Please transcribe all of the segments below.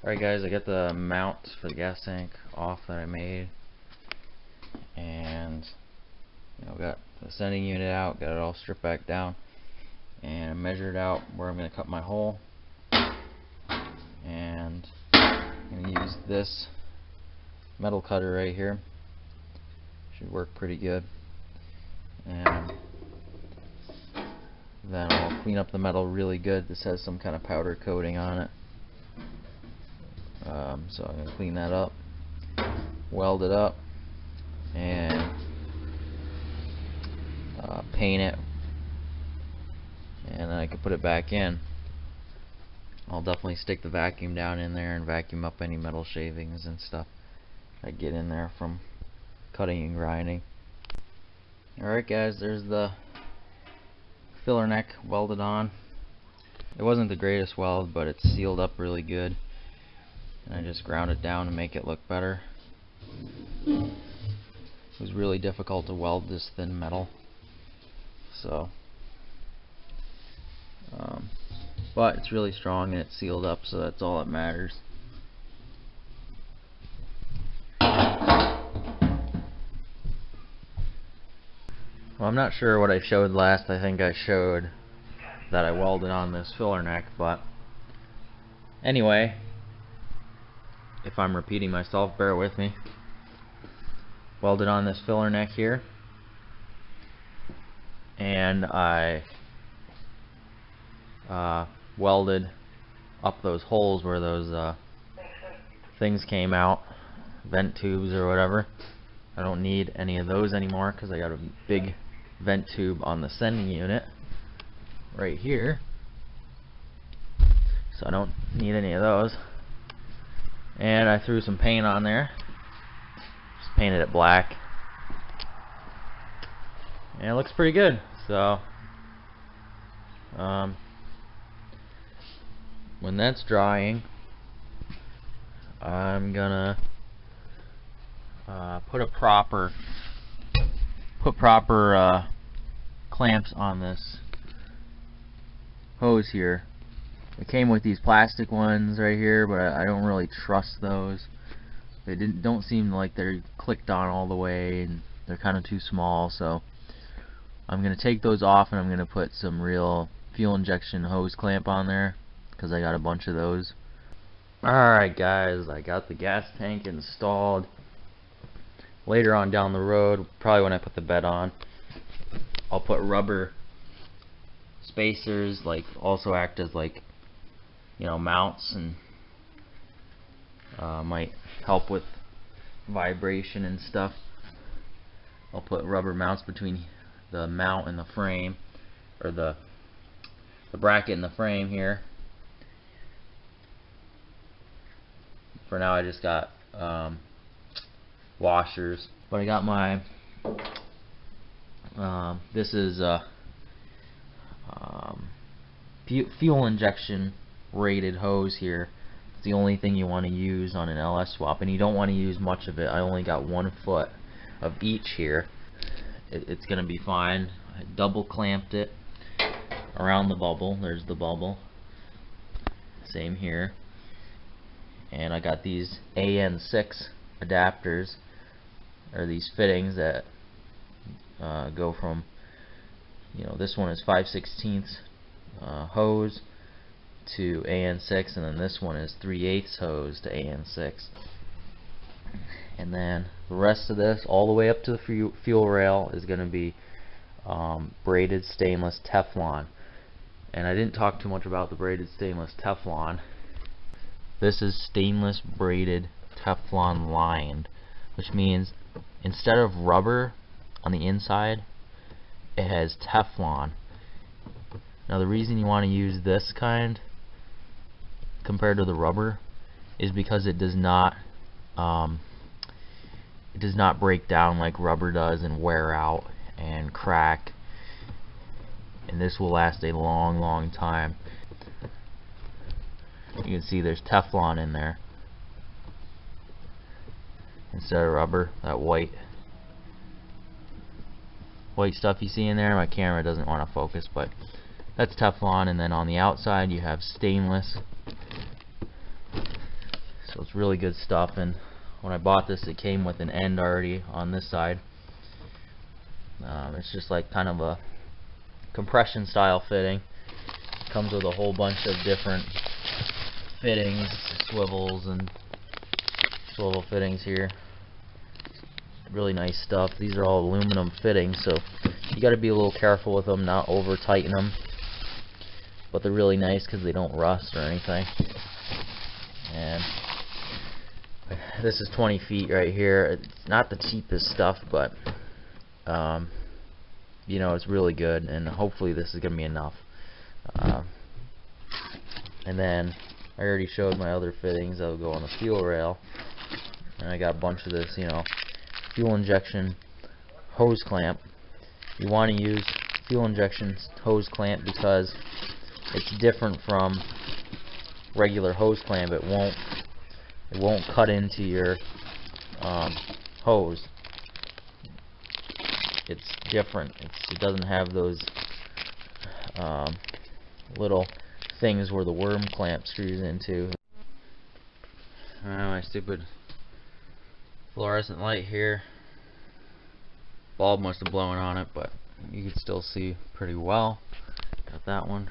Alright guys, I got the mount for the gas tank off that I made, and got the sending unit out, got it all stripped back down, and I measured out where I'm going to cut my hole, and I'm going to use this metal cutter right here. Should work pretty good. And then I'll clean up the metal really good. This has some kind of powder coating on it. So I'm going to clean that up, weld it up, and paint it, and then I can put it back in. I'll definitely stick the vacuum down in there and vacuum up any metal shavings and stuff that get in there from cutting and grinding. Alright guys, there's the filler neck welded on. It wasn't the greatest weld, but it's sealed up really good, and I just ground it down to make it look better. It was really difficult to weld this thin metal, so but it's really strong and it's sealed up, so that's all that matters. Well, I'm not sure what I showed last. I think I showed that I welded on this filler neck, but anyway, if I'm repeating myself, bear with me. Welded on this filler neck here, and I welded up those holes where those things came out, vent tubes or whatever. I don't need any of those anymore because I got a big vent tube on the sending unit right here, so I don't need any of those. And I threw some paint on there, just painted it black, and it looks pretty good. So when that's drying, I'm gonna put proper clamps on this hose here. It came with these plastic ones right here, but I don't really trust those. They don't seem like they're clicked on all the way, and they're kind of too small. So I'm gonna take those off, and I'm gonna put some real fuel injection hose clamp on there, because I got a bunch of those. Alright guys, I got the gas tank installed. Later on down the road, probably when I put the bed on, I'll put rubber spacers, like also act as like mounts, and might help with vibration and stuff. I'll put rubber mounts between the mount and the frame, or the bracket and the frame here. For now I just got washers, but I got my this is fuel injection rated hose here. It's the only thing you want to use on an LS swap, and you don't want to use much of it. I only got 1 foot of each here. It's gonna be fine. I double clamped it around the bubble. There's the bubble, same here. And I got these AN6 adapters, or these fittings that go from, this one is 5/16 hose to AN6, and then this one is 3/8 hose to AN6. And then the rest of this, all the way up to the fuel rail, is going to be braided stainless Teflon. And I didn't talk too much about the braided stainless Teflon. This is stainless braided Teflon lined, which means instead of rubber on the inside, it has Teflon. Now the reason you want to use this kind compared to the rubber is because it does not break down like rubber does and wear out and crack, and this will last a long time. You can see there's Teflon in there instead of rubber. That white stuff you see in there, my camera doesn't want to focus, but that's Teflon. And then on the outside you have stainless So it's really good stuff. And when I bought this, it came with an end already on this side. It's just like kind of a compression style fitting. Comes with a whole bunch of different fittings, swivels and swivel fittings here. Really nice stuff. These are all aluminum fittings, so you got to be a little careful with them, not over tighten them. But they're really nice because they don't rust or anything. And this is 20 feet right here. It's not the cheapest stuff, but you know, it's really good, and hopefully this is gonna be enough. And then I already showed my other fittings that will go on the fuel rail, and I got a bunch of this, you know, fuel injection hose clamp. You want to use fuel injection hose clamp because it's different from regular hose clamp. It won't cut into your hose. It's different. It doesn't have those little things where the worm clamp screws into. My stupid fluorescent light here. Bulb must have blown on it, but you can still see pretty well. Got that one.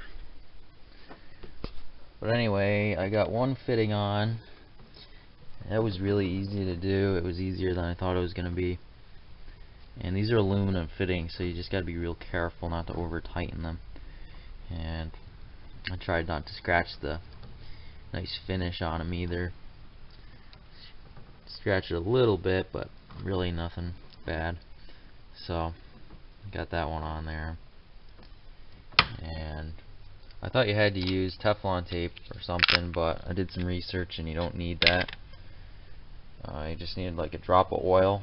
But anyway, I got one fitting on. That was really easy to do. It was easier than I thought it was going to be. And these are aluminum fittings, so you just got to be real careful not to over tighten them. And I tried not to scratch the nice finish on them either. Scratch it a little bit, but really nothing bad. So got that one on there. And I thought you had to use Teflon tape or something, but I did some research and you don't need that. You just need like a drop of oil.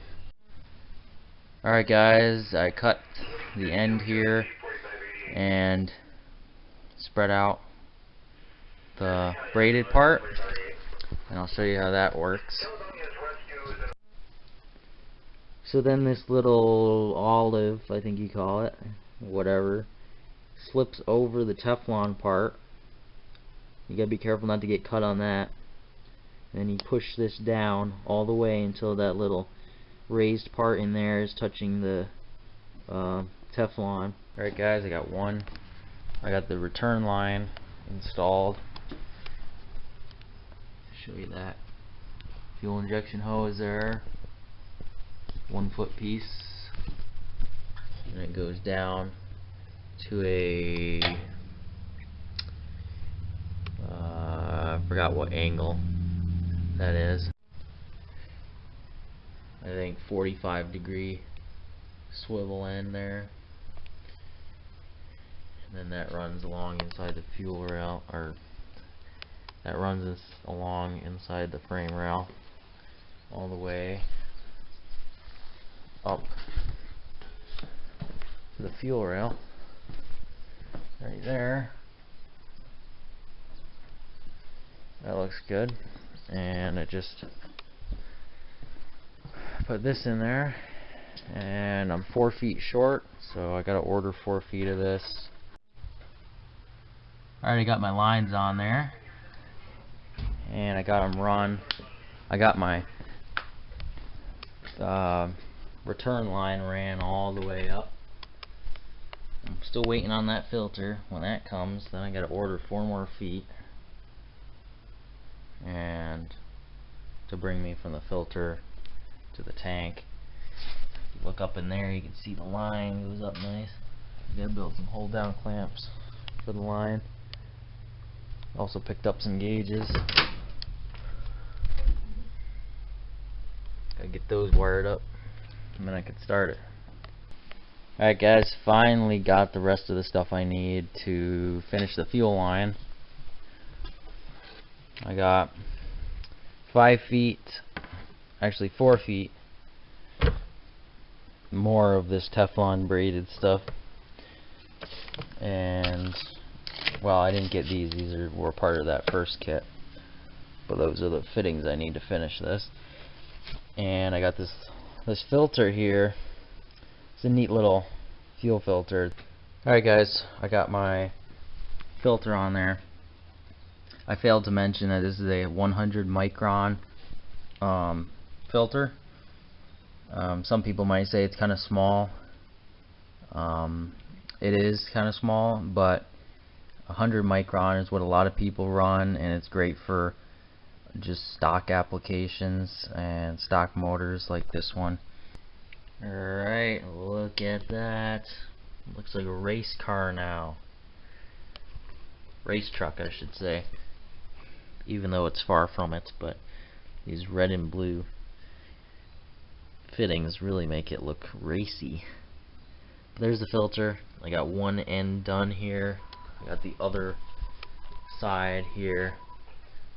Alright guys, I cut the end here and spread out the braided part, and I'll show you how that works. So then this little olive, I think you call it, whatever, slips over the Teflon part. You gotta be careful not to get cut on that. And then you push this down all the way until that little raised part in there is touching the Teflon. Alright guys, I got the return line installed. Show you that. Fuel injection hose there. 1 foot piece. And it goes down to a I forgot what angle that is. I think 45-degree swivel end there, and then that runs along inside the fuel rail, or that runs along inside the frame rail all the way up to the fuel rail right there. That looks good. And I just put this in there, and I'm 4 feet short, so I gotta order 4 feet of this. I already got my lines on there, and I got them run. I got my return line ran all the way up. I'm still waiting on that filter. When that comes, then I gotta order 4 more feet, and to bring me from the filter to the tank. You look up in there, you can see the line goes up nice. You gotta build some hold down clamps for the line. Also picked up some gauges. Gotta get those wired up, and then I can start it. Alright guys, finally got the rest of the stuff I need to finish the fuel line. I got 5 feet, actually 4 feet more of this Teflon braided stuff. And well, I didn't get these were part of that first kit, but those are the fittings I need to finish this. And I got this filter here. It's a neat little fuel filter. Alright guys, I got my filter on there. I failed to mention that this is a 100 micron filter. Some people might say it's kind of small. It is kind of small, but 100 micron is what a lot of people run, and it's great for just stock applications and stock motors like this one. Alright, look at that. Looks like a race car now. Race truck, I should say. Even though it's far from it, but these red and blue fittings really make it look racy. There's the filter. I got one end done here. I got the other side here,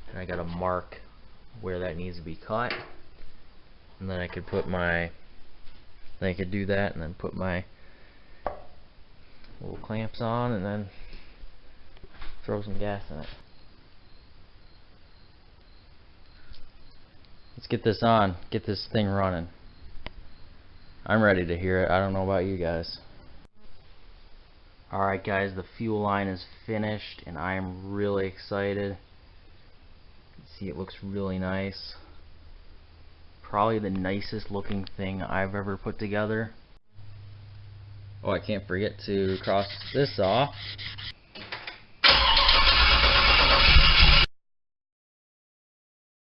and I got a mark where that needs to be cut. And then I could put my, then I could do that, and then put my little clamps on, and then throw some gas in it. Let's get this on, get this thing running. I'm ready to hear it. I don't know about you guys. Alright guys, the fuel line is finished and I am really excited. See, it looks really nice. Probably the nicest looking thing I've ever put together. Oh, I can't forget to cross this off.